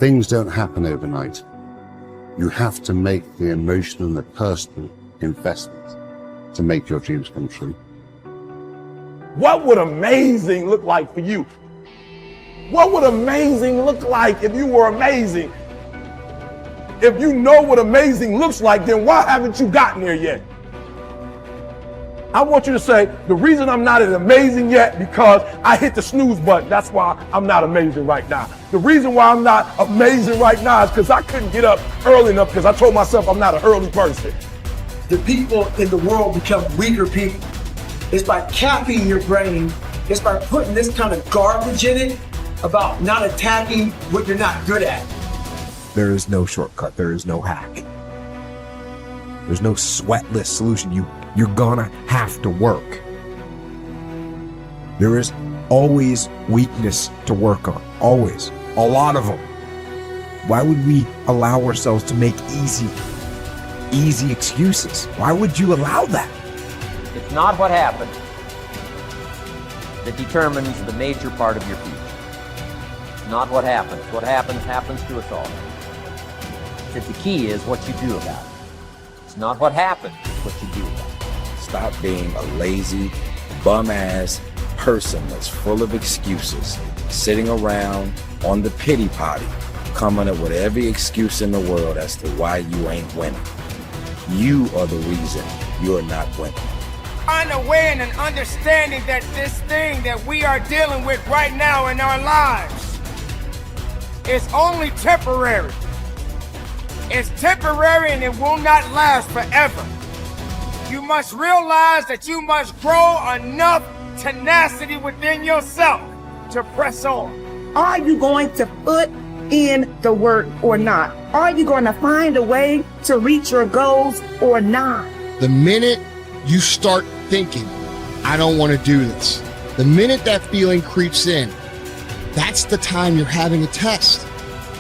Things don't happen overnight. You have to make the emotional and the personal investment to make your dreams come true. What would amazing look like for you? What would amazing look like if you were amazing? If you know what amazing looks like, then why haven't you gotten there yet? I want you to say, the reason I'm not as amazing yet because I hit the snooze button. That's why I'm not amazing right now. The reason why I'm not amazing right now is because I couldn't get up early enough because I told myself I'm not an early person. The people in the world become weaker people. It's by capping your brain. It's by putting this kind of garbage in it about not attacking what you're not good at. There is no shortcut. There is no hack. There's no sweatless solution. You're gonna have to work. There is always weakness to work on. Always. A lot of them. Why would we allow ourselves to make easy excuses? Why would you allow that? It's not what happens that determines the major part of your future. It's not what happens. What happens to us all. That the key is what you do about it. It's not what happens, it's what you do about it. Stop being a lazy, bum-ass person that's full of excuses, sitting around on the pity potty, coming up with every excuse in the world as to why you ain't winning. You are the reason you're not winning. Find a way and an understanding that this thing that we are dealing with right now in our lives is only temporary. It's temporary and it will not last forever. You must realize that you must grow enough tenacity within yourself to press on. Are you going to put in the work or not? Are you going to find a way to reach your goals or not? The minute you start thinking, I don't want to do this, the minute that feeling creeps in, that's the time you're having a test.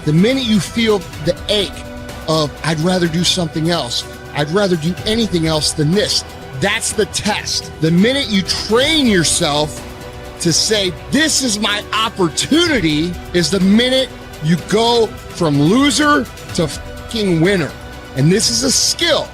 The minute you feel the ache of, I'd rather do something else, I'd rather do anything else than this, that's the test. The minute you train yourself to say, this is my opportunity, is the minute you go from loser to fucking winner. And this is a skill.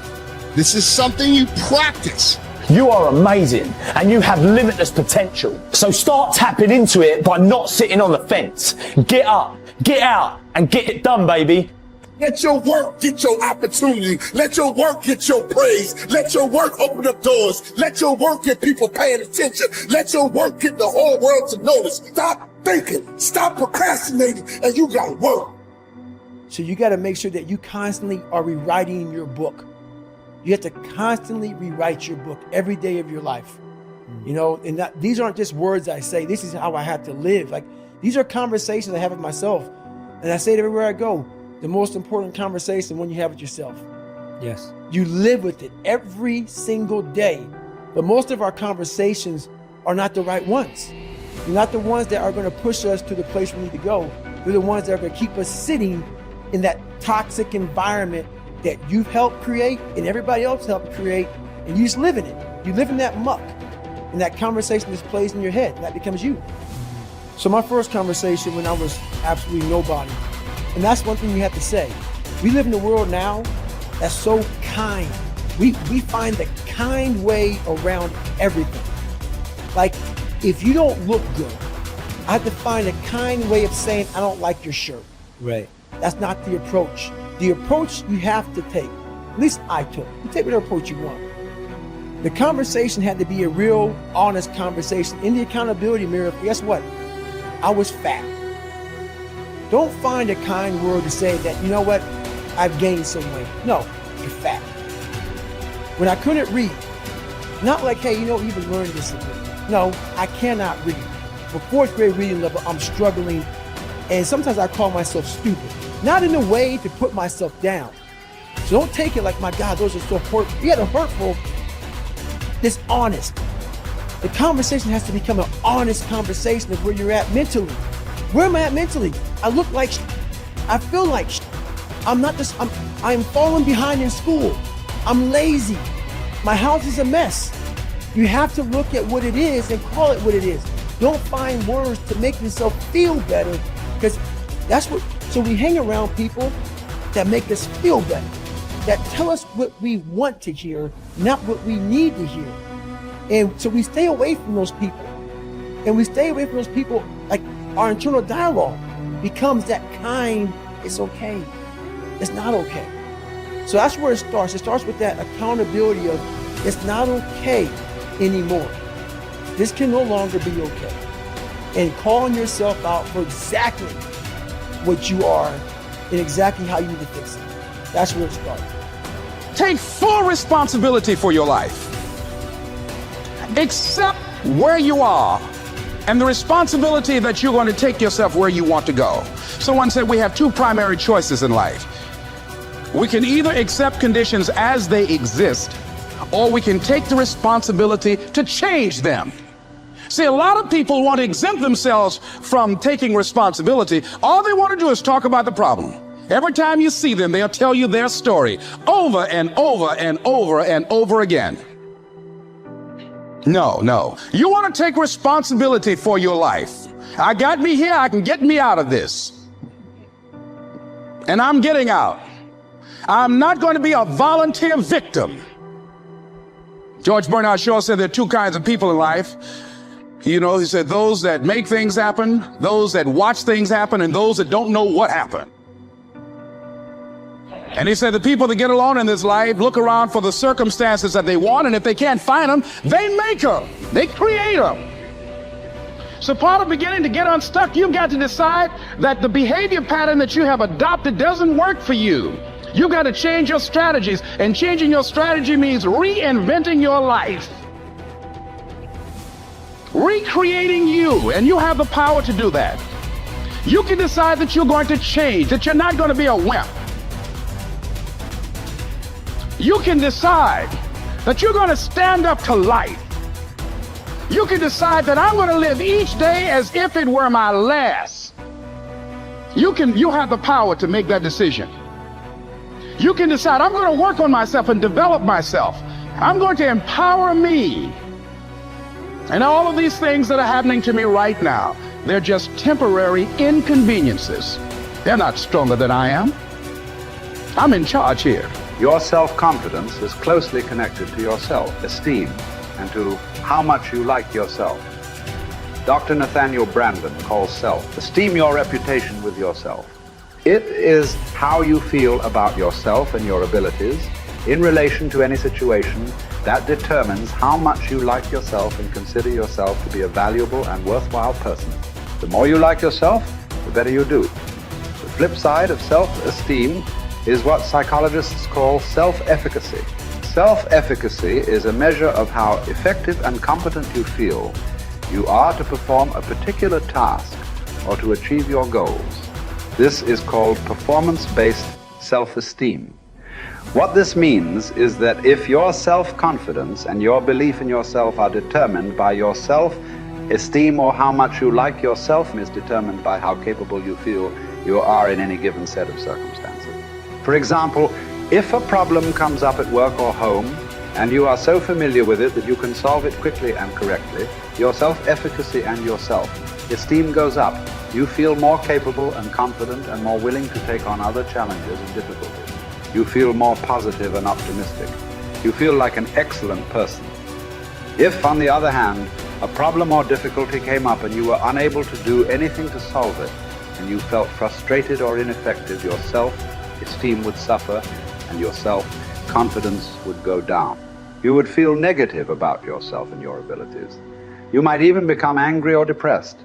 This is something you practice. You are amazing and you have limitless potential. So start tapping into it by not sitting on the fence. Get up, get out, and get it done, baby. Let your work get your opportunity. Let your work get your praise. Let your work open up doors. Let your work get people paying attention. Let your work get the whole world to notice. Stop thinking, stop procrastinating, and you gotta work. So you gotta make sure that you constantly are rewriting your book. You have to constantly rewrite your book every day of your life. You know, and these aren't just words I say. This is how I have to live. Like, these are conversations I have with myself. And I say it everywhere I go. The most important conversation when you have with yourself. Yes. You live with it every single day. But most of our conversations are not the right ones. They're not the ones that are going to push us to the place we need to go. They're the ones that are going to keep us sitting in that toxic environment that you've helped create and everybody else helped create, and you just live in it. You live in that muck, and that conversation just plays in your head, and that becomes you. So my first conversation when I was absolutely nobody, and that's one thing you have to say. We live in a world now that's so kind. We find the kind way around everything. Like, if you don't look good, I have to find a kind way of saying, I don't like your shirt. Right. That's not the approach. The approach you have to take, at least I took. You take whatever approach you want. The conversation had to be a real, honest conversation. In the accountability mirror, guess what? I was fat. Don't find a kind word to say that, you know what, I've gained some weight. No, you're fat. When I couldn't read, not like, hey, you know, you've been learning this. No, I cannot read. For fourth grade reading level, I'm struggling. And sometimes I call myself stupid. Not in a way to put myself down. So don't take it like, my God, those are so hurtful. Yeah, they're hurtful. It's honest. The conversation has to become an honest conversation of where you're at mentally. Where am I at mentally? I look like I feel like I'm falling behind in school. I'm lazy. My house is a mess. You have to look at what it is and call it what it is. Don't find words to make yourself feel better, because that's what So we hang around people that make us feel better, that tell us what we want to hear, not what we need to hear. And so we stay away from those people. And we stay away from those people, like our internal dialogue becomes that kind, it's okay, it's not okay. So that's where it starts. It starts with that accountability of it's not okay anymore. This can no longer be okay. And calling yourself out for exactly what you are and exactly how you need to fix it. That's where it starts. Take full responsibility for your life. Accept where you are and the responsibility that you're going to take yourself where you want to go. Someone said we have two primary choices in life. We can either accept conditions as they exist, or we can take the responsibility to change them. See, a lot of people want to exempt themselves from taking responsibility. All they want to do is talk about the problem. Every time you see them, they'll tell you their story over and over and over and over again. No. You want to take responsibility for your life. I got me here, I can get me out of this. And I'm getting out. I'm not going to be a volunteer victim. George Bernard Shaw said there are two kinds of people in life. You know, he said those that make things happen, those that watch things happen, and those that don't know what happened. And he said the people that get along in this life look around for the circumstances that they want, and if they can't find them, they make them. They create them. So part of beginning to get unstuck, you've got to decide that the behavior pattern that you have adopted doesn't work for you. You've got to change your strategies, and changing your strategy means reinventing your life. Recreating you, and you have the power to do that. You can decide that you're going to change, that you're not going to be a wimp. You can decide that you're going to stand up to life. You can decide that I'm going to live each day as if it were my last. You have the power to make that decision. You can decide I'm going to work on myself and develop myself. I'm going to empower me. And all of these things that are happening to me right now, they're just temporary inconveniences. They're not stronger than I am. I'm in charge here. Your self-confidence is closely connected to your self-esteem and to how much you like yourself. Dr. Nathaniel Brandon calls self-esteem your reputation with yourself. It is how you feel about yourself and your abilities in relation to any situation that determines how much you like yourself and consider yourself to be a valuable and worthwhile person. The more you like yourself, the better you do. The flip side of self-esteem is what psychologists call self-efficacy. Self-efficacy is a measure of how effective and competent you feel you are to perform a particular task or to achieve your goals. This is called performance-based self-esteem. What this means is that if your self-confidence and your belief in yourself are determined by your self-esteem, or how much you like yourself is determined by how capable you feel you are in any given set of circumstances. For example, if a problem comes up at work or home, and you are so familiar with it that you can solve it quickly and correctly, your self-efficacy and your self-esteem goes up. You feel more capable and confident and more willing to take on other challenges and difficulties. You feel more positive and optimistic. You feel like an excellent person. If, on the other hand, a problem or difficulty came up and you were unable to do anything to solve it, and you felt frustrated or ineffective, your self-esteem would suffer and your self-confidence would go down. You would feel negative about yourself and your abilities. You might even become angry or depressed.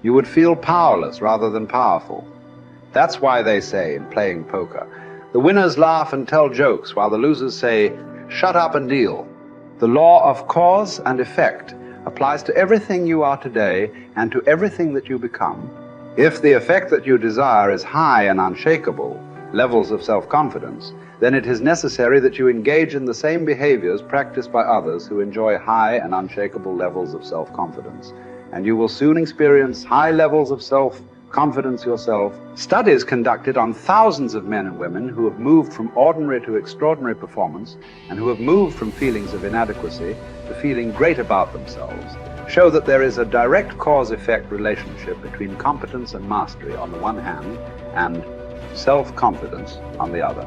You would feel powerless rather than powerful. That's why they say in playing poker, the winners laugh and tell jokes while the losers say, shut up and deal. The law of cause and effect applies to everything you are today and to everything that you become. If the effect that you desire is high and unshakable, levels of self-confidence, then it is necessary that you engage in the same behaviors practiced by others who enjoy high and unshakable levels of self-confidence. And you will soon experience high levels of self-confidence yourself. Studies conducted on thousands of men and women who have moved from ordinary to extraordinary performance and who have moved from feelings of inadequacy to feeling great about themselves show that there is a direct cause-effect relationship between competence and mastery on the one hand and self-confidence on the other.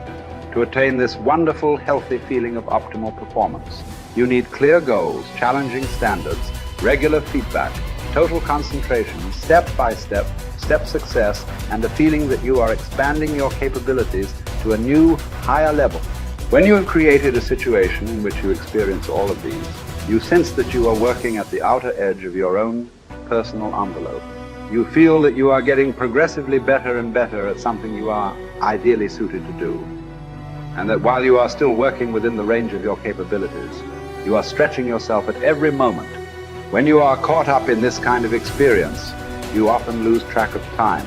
To attain this wonderful, healthy feeling of optimal performance, you need clear goals, challenging standards, regular feedback, total concentration, step-by-step, step success, and a feeling that you are expanding your capabilities to a new, higher level. When you have created a situation in which you experience all of these, you sense that you are working at the outer edge of your own personal envelope. You feel that you are getting progressively better and better at something you are ideally suited to do. And that while you are still working within the range of your capabilities, you are stretching yourself at every moment. When you are caught up in this kind of experience, you often lose track of time.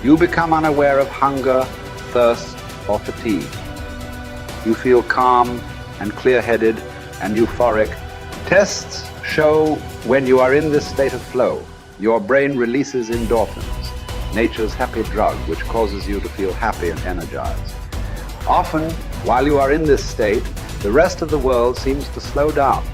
You become unaware of hunger, thirst, or fatigue. You feel calm and clear-headed and euphoric. Tests show when you are in this state of flow, your brain releases endorphins, nature's happy drug, which causes you to feel happy and energized. Often, while you are in this state, the rest of the world seems to slow down.